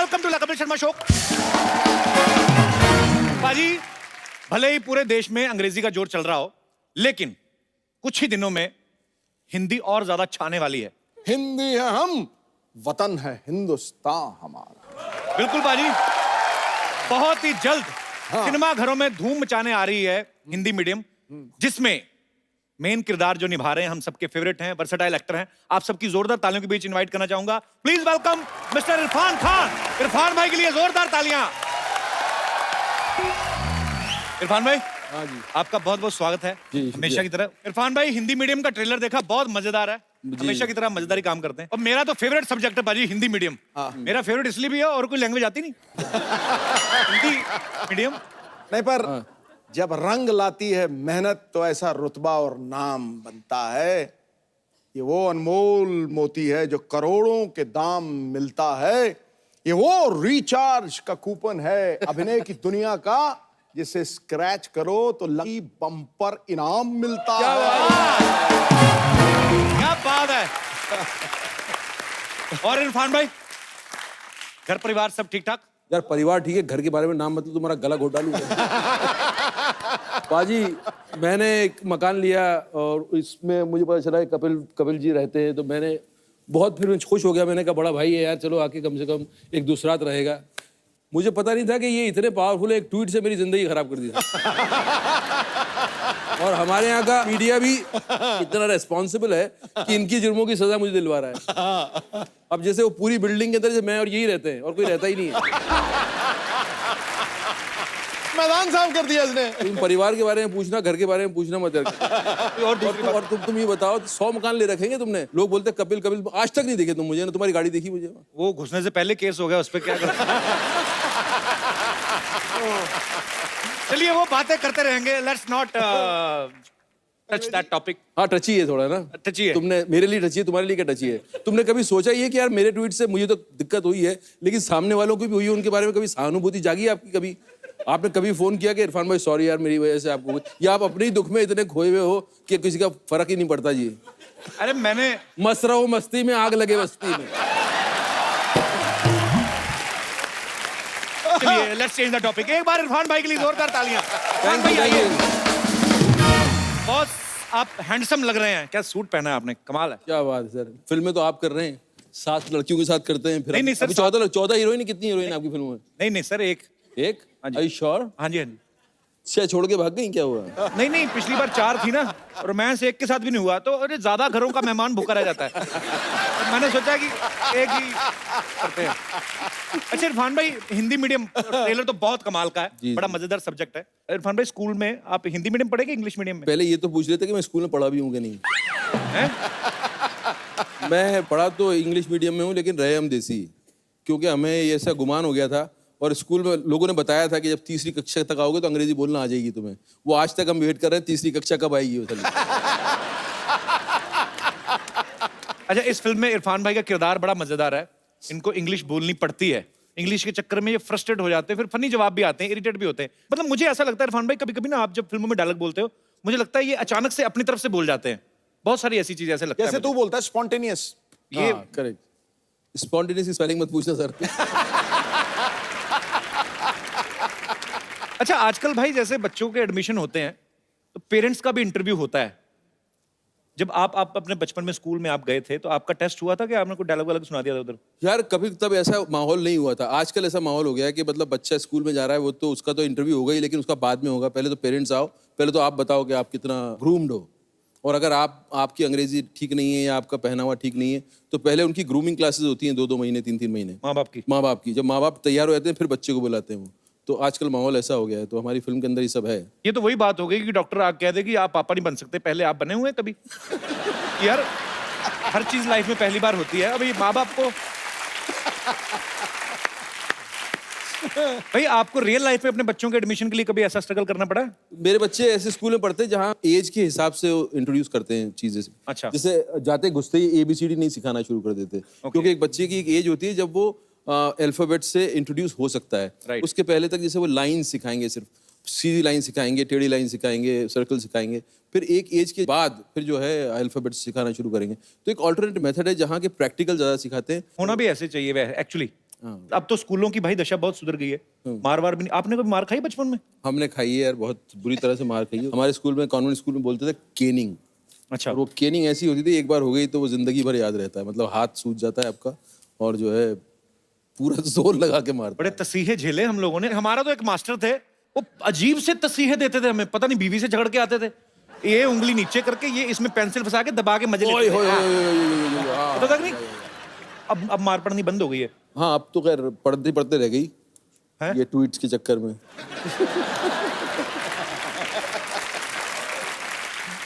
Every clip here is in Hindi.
Welcome to Kapil Sharma show. बाजी, भले ही पूरे देश में अंग्रेजी का जोर चल रहा हो, लेकिन कुछ ही दिनों में हिंदी और ज्यादा छाने वाली है। हिंदी है हम, वतन है हिंदुस्तान हमारा। बिल्कुल बाजी, बहुत ही जल्द सिनेमा घरों में धूम मचाने आ रही है हिंदी मीडियम, जिसमें मेन किरदार जो निभा रहे हैं हम सबके फेवरेट हैं, वर्सेटाइल एक्टर हैं। आप सबकी जोरदार तालियों के बीच इनवाइट करना चाहूंगा। Please welcome mister Irfan Khan. Irfan भाई के लिए जोरदार तालियां। इरफान भाई, हाँ जी, आपका बहुत बहुत स्वागत है। जी, हमेशा की तरह। इरफान भाई, हिंदी मीडियम का ट्रेलर देखा, बहुत मजेदार है। हमेशा की तरह मजेदारी काम करते हैं। और मेरा तो फेवरेट सब्जेक्ट है बाजी हिंदी मीडियम। मेरा फेवरेट इसलिए भी है, और कोई लैंग्वेज आती नहीं। हिंदी मीडियम नहीं पर जब रंग लाती है मेहनत तो ऐसा रुतबा और नाम बनता है। ये वो अनमोल मोती है जो करोड़ों के दाम मिलता है। ये वो रिचार्ज का कूपन है अभिनय की दुनिया का, जिसे स्क्रैच करो तो लकी बम्पर इनाम मिलता है। क्या बात है। और इरफान भाई, घर परिवार सब ठीक ठाक? यार परिवार ठीक है, घर के बारे में नाम मतलब तुम्हारा गला घोटा लूंगा। पाजी, मैंने एक मकान लिया और इसमें मुझे पता चला कपिल जी रहते हैं, तो मैंने बहुत फिर मैं खुश हो गया। मैंने कहा बड़ा भाई है यार, चलो आके कम से कम एक दूसरा रात रहेगा। मुझे पता नहीं था कि ये इतने पावरफुल है, एक ट्वीट से मेरी जिंदगी खराब कर दी। और हमारे यहाँ का मीडिया भी इतना रेस्पॉन्सिबल है कि इनकी जुर्मों की सजा मुझे दिलवा रहा है। अब जैसे वो पूरी बिल्डिंग के अंदर से मैं और यही रहते हैं और कोई रहता ही नहीं है। मैदान साफ कर दिया इसने। तुम परिवार के बारे में पूछना, घर के बारे में पूछना मत यार। और तुम ये बताओ, 100 मकान ले रखेंगे तुमने? लोग बोलते कपिल कपिल, आज तक नहीं देखे तुम मुझे ना, तुम्हारी गाड़ी देखी मुझे? वो घुसने से पहले केस हो गया, उस पर क्या कर। चलिए वो बातें करते रहेंगे। Let's not touch that topic. हाँ टची है थोड़ा ना, टची है। तुमने मेरे लिए टची है, तुम्हारे लिए क्या टची है? तुमने कभी सोचा ही है कि यार मेरे ट्वीट से मुझे तो दिक्कत हुई है, लेकिन सामने वालों को भी हुई है, उनके बारे में कभी सहानुभूति जागी है आपकी? कभी आपने कभी फोन किया कि इरफान भाई सॉरी यार मेरी वजह से आपको, या आप अपने ही दुख में इतने खोए हुए हो कि किसी का फर्क ही नहीं पड़ता जी? अरे मैंने मस्त रहो मस्ती में, आग लगे बस्ती में। चलिए लेट्स चेंज द टॉपिक। एक बार इरफान भाई के लिए जोरदार तालियां। इरफान भाई आइए। बॉस, आप हैंडसम लग रहे हैं। क्या सूट पहना है आपने, कमाल है। क्या बात है सर, फिल्में तो आप कर रहे हैं, 7 लड़कियों के साथ करते हैं। फिर नहीं, नहीं, सर, 14 हीरोइन, कितनी हीरोइन आपकी फिल्म में? नहीं नहीं सर, एक Are you sure? हाँ जी, हाँ जी। छह छोड़ के भाग गई, क्या हुआ? नहीं नहीं, पिछली बार 4 थी ना, रोमांस एक के साथ भी नहीं हुआ, तो अरे ज्यादा घरों का मेहमान भूखा रह जाता है। तो मैंने सोचा कि एक ही करते हैं। अच्छा इरफान भाई, हिंदी मीडियम ट्रेलर तो बहुत कमाल का है, बड़ा मजेदार सब्जेक्ट है। इरफान भाई, स्कूल में आप हिंदी मीडियम पढ़े कि इंग्लिश मीडियम में? पहले ये तो पूछ रहे थे कि मैं स्कूल में पढ़ा भी हूँ कि नहीं। हैं? मैं पढ़ा तो इंग्लिश मीडियम में हूँ, लेकिन रहे हम देसी, क्योंकि हमें ये ऐसा गुमान हो गया था। और स्कूल में लोगों ने बताया था कि जब 3री कक्षा तक आओगे तो अंग्रेजी बोलना आ जाएगी तुम्हें। वो आज तक हम वेट कर रहे हैं 3री कक्षा कब आएगी। अच्छा, इस फिल्म में इरफान भाई का किरदार बड़ा मजेदार है। इनको इंग्लिश बोलनी पड़ती है, इंग्लिश के चक्कर में ये फ्रस्ट्रेट हो जाते हैं, फिर फनी जवाब भी आते हैं, इरिटेट भी होते हैं। मतलब मुझे ऐसा लगता है इरफान भाई, कभी कभी ना आप जब फिल्मों में डायलॉग बोलते हो, मुझे लगता है ये अचानक से अपनी तरफ से बोल जाते हैं। बहुत सारी ऐसी चीजें ऐसे लगता है जैसे तू बोलता है स्पॉन्टेनियस। ये करेक्ट। स्पॉन्टेनियस की स्पेलिंग मत पूछना सर। अच्छा, आजकल भाई जैसे बच्चों के एडमिशन होते हैं तो पेरेंट्स का भी इंटरव्यू होता है। जब आप अपने बचपन में स्कूल में आप गए थे तो आपका टेस्ट हुआ था कि आपने कोई डायलॉग वालॉग सुना दिया था उधर? यार कभी तब ऐसा माहौल नहीं हुआ था। आजकल ऐसा माहौल हो गया है कि मतलब बच्चा स्कूल में जा रहा है, वो तो उसका तो इंटरव्यू होगा ही, लेकिन उसका बाद में होगा। पहले तो पेरेंट्स आओ, पहले तो आप बताओ कि आप कितना ग्रूम्ड हो, और अगर आपकी अंग्रेजी ठीक नहीं है या आपका पहनावा ठीक नहीं है तो पहले उनकी ग्रूमिंग क्लासेस होती हैं 2-2 महीने 3-3 महीने। माँ बाप की जब माँ बाप तैयार हो जाते हैं फिर बच्चे को बुलाते हैं वो। तो आजकल माहौल ऐसा हो गया है, तो हमारी फिल्म के अंदर ये सब है। ये तो वही बात हो गई कि डॉक्टर आके कह दे कि आप पापा नहीं बन सकते, पहले आप बने हुए हैं कभी? यार हर चीज लाइफ में पहली बार होती है। अभी माँ बाप को भाई, आपको रियल लाइफ में अपने बच्चों के एडमिशन के लिए कभी ऐसा स्ट्रगल करना पड़ा है? मेरे बच्चे ऐसे स्कूल में पढ़ते हैं जहाँ एज के हिसाब से इंट्रोड्यूस करते हैं चीजें। अच्छा। जैसे जाते घुसते ही ABCD नहीं सिखाना शुरू कर देते, क्योंकि एक बच्चे की एक एज होती है जब वो अल्फाबेट से इंट्रोड्यूस हो सकता है। उसके पहले तक जैसे वो लाइन सिखाएंगे, सिर्फ सीधी लाइन सिखाएंगे, टेढ़ी लाइन सिखाएंगे, सर्कल सिखाएंगे, फिर एक एज के बाद फिर जो है अल्फाबेट सिखाना शुरू करेंगे। तो एक ऑल्टरनेट मेथड है जहाँ के प्रैक्टिकल ज्यादा सिखाते हैं। होना भी ऐसे चाहिए एक्चुअली। अब तो स्कूलों की भाई दशा बहुत सुधर गई है, मार वार भी नहीं। आपने कभी मार खाई बचपन में? हमने खाई है यार, बहुत बुरी तरह से मार खाई है। हमारे स्कूल में, कॉन्वेंट स्कूल में बोलते थे केनिंग। अच्छा। और वो केनिंग ऐसी होती थी, एक बार हो गई तो वो जिंदगी भर याद रहता है। मतलब हाथ सूज जाता है आपका और जो है पूरा जोर लगा के मारता बड़े तसीहे झेले हम लोगों ने। हमारा तो एक मास्टर थे, वो अजीब से तसीहे देते थे हमें, पता नहीं बीवी से झगड़ के आते थे। ये उंगली नीचे करके, ये इसमें पेंसिल फंसा के दबा के मजे है। लेते थे। हाँ। पता था कि नहीं? अब मार पड़नी बंद हो गई है। हाँ, अब तो खैर पढ़ते पढ़ते रह गई हैं? ये ट्वीट्स के चक्कर में।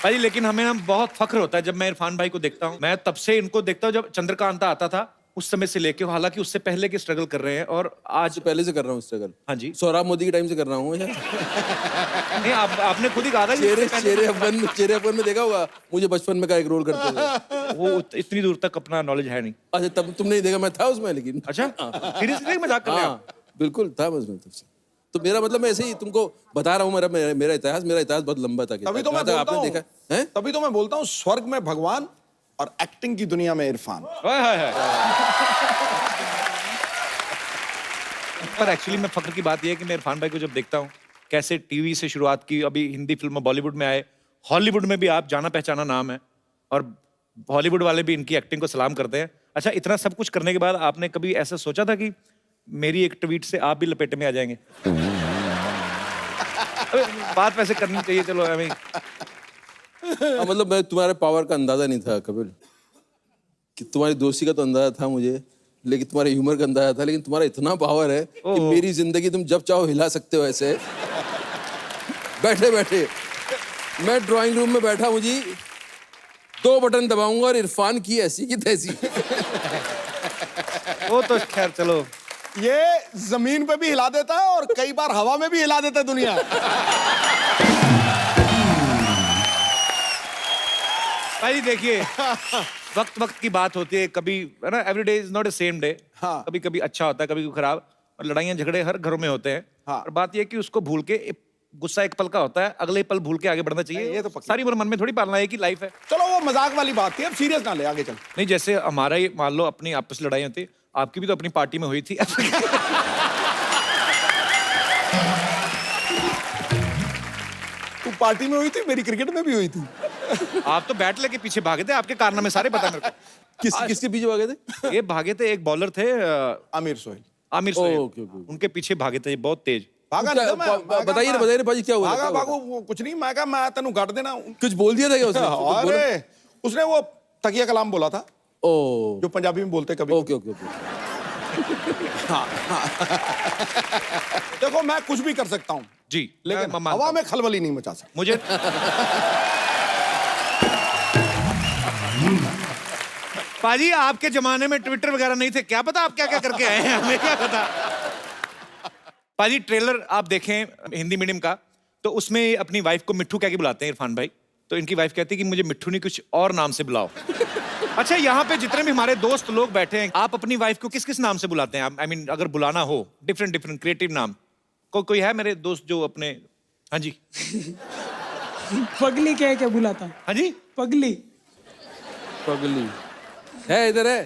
भाई लेकिन हमें ना बहुत फख्र होता है जब मैं इरफान भाई को देखता हूँ। मैं तब से इनको देखता हूँ जब चंद्रकांता आता था, उस समय से लेके, हालांकि उससे पहले के स्ट्रगल कर रहे हैं और आज। पहले से कर रहा हूँ स्ट्रगल। हाँ जी। सोहराब मोदी के टाइम से कर रहा हूँ। नहीं, आपने खुद ही कहा था कि चेहरे अफगान में देखा होगा मुझे बचपन में का एक रोल करते हुए। वो इतनी दूर तक अपना नॉलेज है नहीं। अच्छा, तब तुमने नहीं देखा, मैं था उसमें लेकिन। अच्छा, सीरियसली मजाक कर रहे हैं आप? हाँ, बिल्कुल था मैं उसमें तब से। तो मेरा मतलब मैं ऐसे ही तुमको बता रहा हूँ, मेरा इतिहास बहुत लंबा था। तभी तो मैं बोलता आपने हूँ, देखा है? तभी तो मैं बोलता हूँ, स्वर्ग में भगवान और एक्टिंग की दुनिया में इरफान। पर एक्चुअली मैं फख्र की बात यह है कि मैं इरफान भाई को जब देखता हूँ, कैसे टीवी से शुरुआत की, अभी हिंदी फिल्म बॉलीवुड में आए, हॉलीवुड में भी आप जाना पहचाना नाम है, और हॉलीवुड वाले भी इनकी एक्टिंग को सलाम करते हैं। अच्छा, इतना सब कुछ करने के बाद आपने कभी ऐसा सोचा था कि मेरी एक ट्वीट से आप भी लपेटे में आ जाएंगे? अबे, बात वैसे करनी चाहिए, चलो हमें। मतलब मैं तुम्हारे पावर का अंदाजा नहीं था कपिल, कि तुम्हारी दोस्ती का तो अंदाजा था मुझे, लेकिन तुम्हारे ह्यूमर का अंदाजा था। लेकिन तुम्हारा इतना पावर है कि मेरी जिंदगी तुम जब चाहो हिला सकते हो। ऐसे बैठे बैठे मैं ड्राइंग रूम में बैठा, मुझे 2 बटन दबाऊंगा और इरफान की ऐसी की तैसी। वो तो खैर चलो, ये जमीन पे भी हिला देता है और कई बार हवा में भी हिला देता है दुनिया। भाई देखिए, वक्त वक्त की बात होती है, कभी है ना, every day is not a same day. हाँ। कभी कभी अच्छा होता है, कभी कभी खराब, और लड़ाइयाँ झगड़े हर घरों में होते हैं। हाँ। और बात यह है कि उसको भूल के, गुस्सा एक पल का होता है, अगले पल भूल के आगे बढ़ना चाहिए। ये तो पक्की। सारी उम्र मन में थोड़ी पालना है कि लाइफ है। चलो वो मजाक वाली बात थी, अब सीरियस ना ले, आगे चल। नहीं, जैसे हमारा ही मान लो अपनी आपस लड़ाई होती, आपकी भी तो अपनी पार्टी में हुई थी। तू पार्टी में हुई थी, मेरी क्रिकेट में भी हुई थी। आप तो बैट लेके पीछे भागे थे, आपके कारनामे सारे पता मेरे को। किसके पीछे भागे थे? ये भागे थे, एक बॉलर थे आमिर सोहेल। Aamir Sohail, okay, okay. उनके पीछे भागे थे बहुत तेज। भागा नहीं था मैं, बताइए ना भाजी, क्या हुआ? भागा भागो, वो कुछ नहीं, मैं कहा मैं तेनू काट देना। कुछ बोल दिया था क्या उसने? अरे उसने वो तकिया कलाम बोला था, ओ, जो पंजाबी में बोलते कभी। Okay okay okay. देखो मैं कुछ भी कर सकता हूँ, जी, लेकिन मैं मानता हवा हूं। में खलबली नहीं मचा सकता। मुझे पाजी, आपके जमाने में ट्विटर वगैरह नहीं थे, क्या पता आप क्या क्या करके आए हैं, हमें क्या पता। पाजी, ट्रेलर आप देखें हिंदी मीडियम का, तो उसमें अपनी वाइफ को मिट्ठू कह के बुलाते हैं इरफान भाई। तो इनकी वाइफ कहती है कि मुझे मिट्ठू नहीं, कुछ और नाम से बुलाओ। अच्छा, यहाँ पे जितने भी हमारे दोस्त लोग बैठे हैं, आप अपनी वाइफ को किस किस नाम से बुलाते हैं? आई मीन अगर बुलाना हो, डिफरेंट डिफरेंट क्रिएटिव नाम। कोई है मेरे दोस्त जो अपने? हाँ जी। पगली कह के बुलाता हूँ। हाँ जी, पगली। पगली है, इधर है।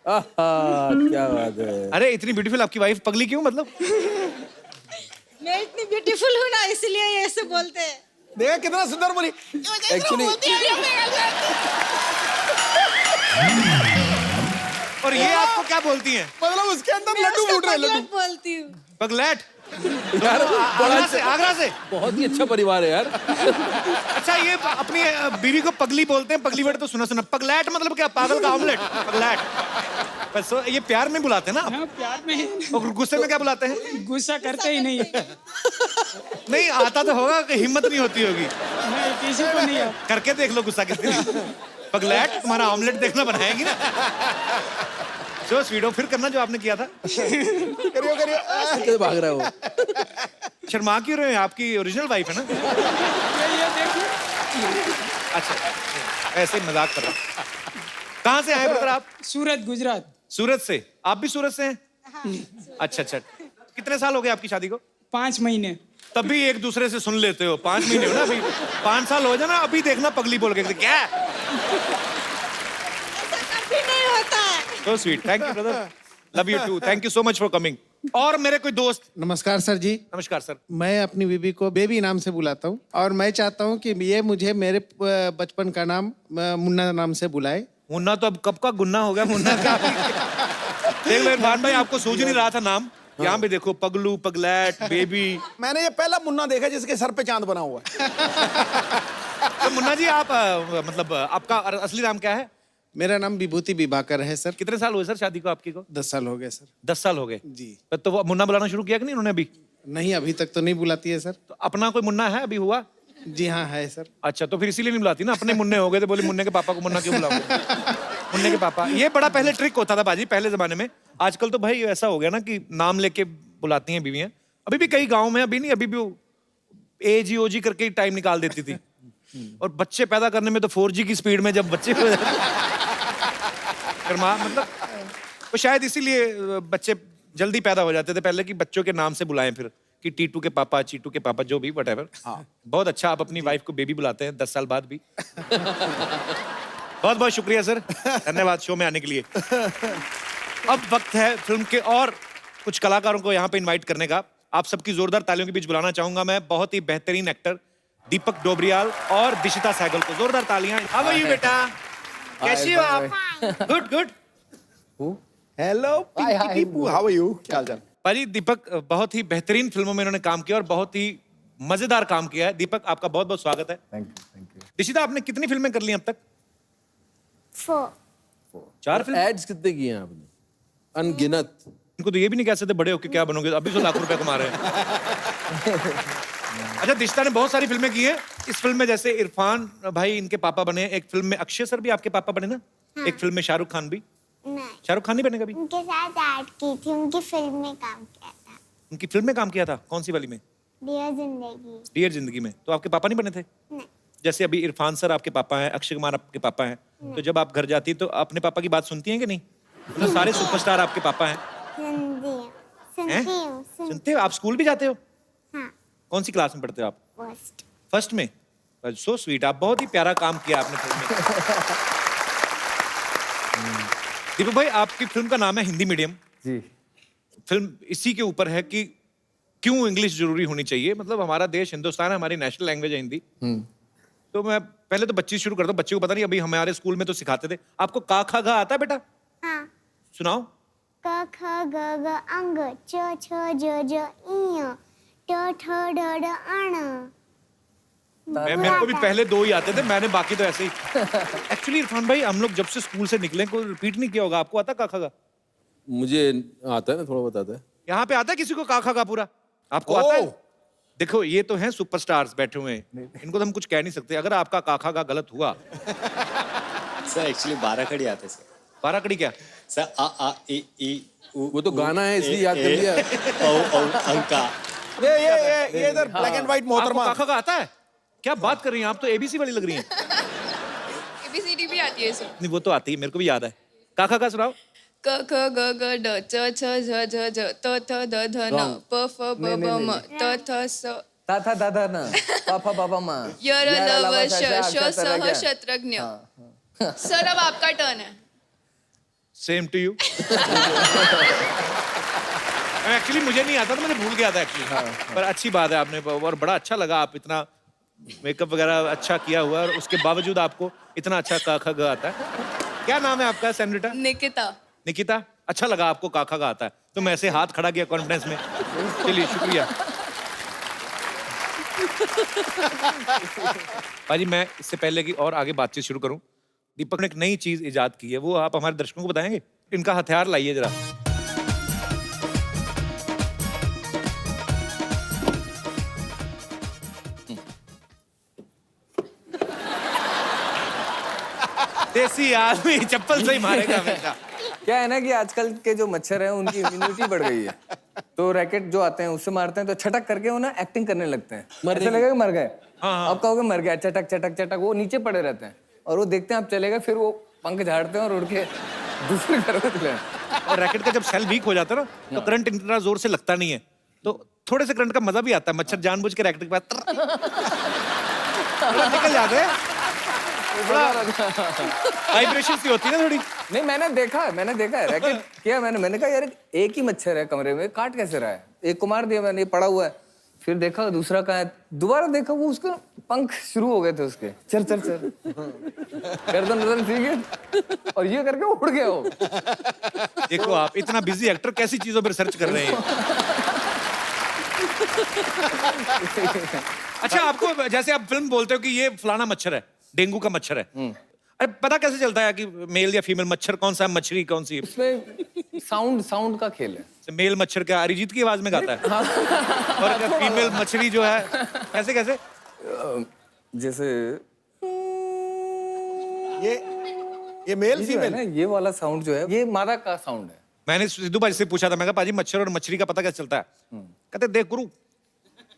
आहा, क्या बात है। अरे इतनी ब्यूटीफुल आपकी वाइफ, पगली क्यों मतलब? मैं इतनी ब्यूटीफुल हूँ ना, इसलिए ये ऐसे बोलते हैं। देखा कितना सुंदर बोली। एक्चुअली और ये आपको क्या बोलती हैं? मतलब उसके अंदर मैं लड्डू उसको फूट रहे, लड्डू। पगलेट बोलती हूँ। पगलैट। यार आगरा से, आगरा से। बहुत ही अच्छा परिवार है यार। अच्छा, ये अपनी बीवी को पगली बोलते हैं, पगली वर्ड तो सुना सुना। पगलैट मतलब क्या? पागल का ऑमलेट, पगलैट। बस ये प्यार में बुलाते हैं ना आप? हाँ, प्यार में। और गुस्से में क्या बुलाते हैं? गुस्सा करते ही नहीं। नहीं आता तो होगा कि हिम्मत नहीं होती होगी। नहीं, किसी को नहीं आता। करके देख लो गुस्सा कितनी। पगलैट, तुम्हारा ऑमलेट देखना बनाएगी ना। जो स्वीडो फिर करना जो आपने किया था। करियो करियो। कैसे भाग रहा है वो? शर्मा क्यों रहे हैं? आपकी ओरिजिनल वाइफ है ना? ये देखिए। अच्छा, ऐसे ही मजाक कर रहा हूं। कहाँ से आए ब्रदर आप? सूरत, गुजरात। सूरत से? आप भी सूरत से हैं? अच्छा अच्छा। कितने साल हो गए आपकी शादी को? 5 महीने। तब भी एक दूसरे से सुन लेते हो। 5 महीने हो ना अभी? 5 साल हो जाए ना, अभी देखना पगली बोल के क्या? कभी नहीं होता है। So sweet, thank you brother. Love you too, thank you so much for coming. और मेरे कोई दोस्त, नमस्कार सर जी। नमस्कार सर। मैं अपनी बीबी को बेबी नाम से बुलाता हूँ और मैं चाहता हूँ कि ये मुझे मेरे बचपन का नाम मुन्ना नाम से बुलाए। मुन्ना तो अब कब का गुन्ना हो गया, मुन्ना का देख लो इरफान भाई, आपको सूझ नहीं रहा था नाम, यहाँ पे देखो पगलू, पगलैट, बेबी। मैंने ये पहला मुन्ना देखा जिसके सर पे चांद बना हुआ है। तो मुन्ना जी आप मतलब आपका असली नाम क्या है? मेरा नाम विभूति विभाकर है सर। कितने साल हुए सर शादी को आपकी को? 10 साल हो गए सर। 10 साल हो गए जी। तो वो मुन्ना बुलाना शुरू किया कि नहीं उन्होंने अभी? नहीं, अभी तक तो नहीं बुलाती है सर। तो अपना कोई मुन्ना है अभी हुआ? जी हाँ है सर। अच्छा, तो फिर इसीलिए नहीं बुलाती ना, अपने मुन्ने हो गए तो बोले मुन्ने के पापा को मुन्ना क्यों बुलाओगे? मुन्ने के पापा, ये बड़ा पहले ट्रिक होता था बाजी, पहले जमाने में। आजकल तो भाई ऐसा हो गया ना कि नाम लेके बुलाती हैं बीवियां। अभी भी कई गाँव में, अभी नहीं, अभी भी वो एजी ओजी करके टाइम निकाल देती थी। और बच्चे पैदा करने में तो 4G की स्पीड में जब बच्चे मतलब तो शायद इसीलिए बच्चे जल्दी पैदा हो जाते थे पहले, कि बच्चों के नाम से बुलाएं फिर, कि टीटू के पापा, चीटू के पापा, जो भी व्हाटएवर। बहुत अच्छा, आप अपनी वाइफ को बेबी बुलाते हैं 10 साल बाद भी। बहुत बहुत शुक्रिया सर, धन्यवाद शो में आने के लिए। अब वक्त है फिल्म के और कुछ कलाकारों को यहाँ पे इनवाइट करने का। आप सबकी जोरदार तालियों के बीच बुलाना चाहूंगा मैं बहुत ही बेहतरीन एक्टर दीपक डोबरियाल और दिशिता सहगल को। जोरदार तालियां। हाउ आर यू बेटा? कैसी हो आप? Good good. Hello Pipu, how are you? क्या हाल चाल? भाजी दीपक बहुत ही बेहतरीन फिल्मों में इन्होंने काम किया और बहुत ही मजेदार काम किया है। दीपक आपका बहुत बहुत स्वागत है। Thank you. दिशिता आपने कितनी फिल्में कर ली अब तक? 4 फिल्म। एड्स कितने किए हैं आपने? अनगिनत। इनको तो ये भी नहीं कह सकते बड़े होके क्या बनोगे, अभी तो लाखों रुपए कमा रहे हैं। अच्छा, दिशिता ने बहुत सारी फिल्में की हैं। इस फिल्म में जैसे इरफान भाई इनके पापा बने, एक फिल्म में अक्षय सर भी आपके पापा बने ना? हाँ। एक फिल्म में शाहरुख खान भी। नहीं, शाहरुख खान नहीं बने कभी? उनके साथ ऐड की थी, उनकी फिल्म में काम किया था। उनकी फिल्म में काम किया था? कौन सी वाली में? डियर जिंदगी। डियर जिंदगी में। तो आपके पापा नहीं बने थे? नहीं, जैसे अभी इरफान सर आपके पापा हैं, अक्षय कुमार आपके पापा हैं, तो जब आप घर जाती हैं तो अपने पापा की बात सुनती हैं कि नहीं? मतलब सारे सुपरस्टार आपके पापा हैं। सुनती हूँ, हैं? सुनती हूँ, सुनते हो? आप स्कूल भी जाते हो? हाँ, कौन सी क्लास में पढ़ते हो आप? फर्स्ट। फर्स्ट में? सो स्वीट, आप बहुत ही प्यारा काम किया आपने फिल्म में। दीपक भाई आपकी फिल्म का नाम है हिंदी मीडियम। जी। फिल्म इसी के ऊपर है कि क्यों इंग्लिश जरूरी होनी चाहिए। मतलब हमारा देश हिंदुस्तान है, हमारी नेशनल लैंग्वेज है हिंदी। तो मैं पहले तो बच्ची शुरू करता हूँ। बच्चे को पता नहीं, अभी हमारे स्कूल में तो सिखाते थे। आपको का खा गा आता है बेटा? हाँ, सुनाओ। क ख ग घ अंग च छ ज ज इय ट ठ ड ढ अण। मेरे को भी पहले 2 ही आते थे, मैंने बाकी तो ऐसे ही। एक्चुअली इरफान भाई हम लोग जब से स्कूल से निकले कोई रिपीट नहीं किया होगा। आपको आता का खा गा? मुझे आता है ना, थोड़ा बहुत आता है। यहाँ पे आता है किसी को का खा गा पूरा? आपको आता है? देखो ये तो हैं सुपरस्टार्स बैठे हुए हैं, इनको तो हम कुछ कह नहीं सकते। अगर आपका काखा का गलत हुआ। सर एक्चुअली 12 कड़ी आते सर। 12 कड़ी क्या? सर आ ई ई उ वो तो गाना है इसलिए याद कर लिया। ओ अंका। ये इधर ब्लैक एंड व्हाइट आपको मोहतरमा। काखा का आता है? क्या बात कर रही हैं आप? तो एबीसी वाली लग रही हैं। ABCD भी आती है सर। नहीं वो तो आती है, मेरे को भी याद है। काखा का सुनाओ। क ख ग घ ड च छ झ झ झ त थ द ध न प फ ब ब म त थ स ता था दादा ना पापा बाबा माँ य र ल व श श स ह शत्रज्ञ। सर अब आपका टर्न है। Same to you. एक्चुअली मुझे नहीं आता था, मैंने भूल गया था एक्चुअली। पर अच्छी बात है आपने, और बड़ा अच्छा लगा। आप इतना मेकअप वगैरह अच्छा किया हुआ है और उसके बावजूद आपको इतना अच्छा काखा गा आता है। क्या नाम है आपका सेनरिटा? निकिता। निकिता, अच्छा लगा आपको काखा का आता है तो मैं ऐसे हाथ खड़ा किया कॉन्फिडेंस में। चलिए शुक्रिया। भाजी मैं इससे पहले कि और आगे बातचीत शुरू करूं, दीपक ने एक नई चीज इजाद की है, वो आप हमारे दर्शकों को बताएंगे? इनका हथियार लाइए जरा। देसी आदमी चप्पल से ही मारेगा हमेशा। क्या है ना कि आजकल के जो मच्छर हैं उनकी इम्यूनिटी बढ़ गई है, तो रैकेट जो आते हैं उससे मारते हैं तो छटक करके वो ना एक्टिंग करने लगते हैं। ऐसा लगेगा कि मर गए। अब कहोगे मर गया, चटक चटक चटक, वो नीचे पड़े रहते हैं और वो देखते हैं आप चले गए, फिर वो पंख झाड़ते हैं और उड़ के दूसरे घर में चले जाते हैं। और रैकेट का जब सेल वीक हो जाता है ना तो करंट इतना जोर से लगता नहीं है, तो थोड़े से करंट का मजा भी आता है। मच्छर जानबूझ के रैकेट के पास निकल जाते हैं। वाइब्रेशन सी होती है ना थोड़ी। नहीं, मैंने देखा है रैकेट किया मैंने कहा यार एक ही मच्छर है कमरे में, काट कैसे रहा है। एक को मार दिया मैंने, ये पड़ा हुआ है। फिर देखा दूसरा कहाँ है, दोबारा देखा वो उसका पंख शुरू हो गए थे उसके, चल चल चल गर्दन ठीक है, और ये करके उड़ गया वो। देखो आप इतना बिजी एक्टर कैसी चीजों पर रिसर्च कर रहे हैं। अच्छा, आपको जैसे आप फिल्म बोलते हो कि ये फलाना मच्छर है, डेंगू का मच्छर है, अरे पता कैसे चलता है कि मेल या फीमेल मच्छर कौन सा है, मछली कौन सी है? उसमें साउंड का खेल है। मेल मच्छर क्या अरिजीत की आवाज में गाता है? और फीमेल मछली जो है कैसे कैसे? जैसे ये मेल ये जो है फीमेल ना, ये वाला साउंड जो है ये मादा का साउंड है। मैंने सिद्धू भाई से पूछा था, मैं कहा पाजी मच्छर और मछली का पता कैसे चलता है? कहते देख गुरु,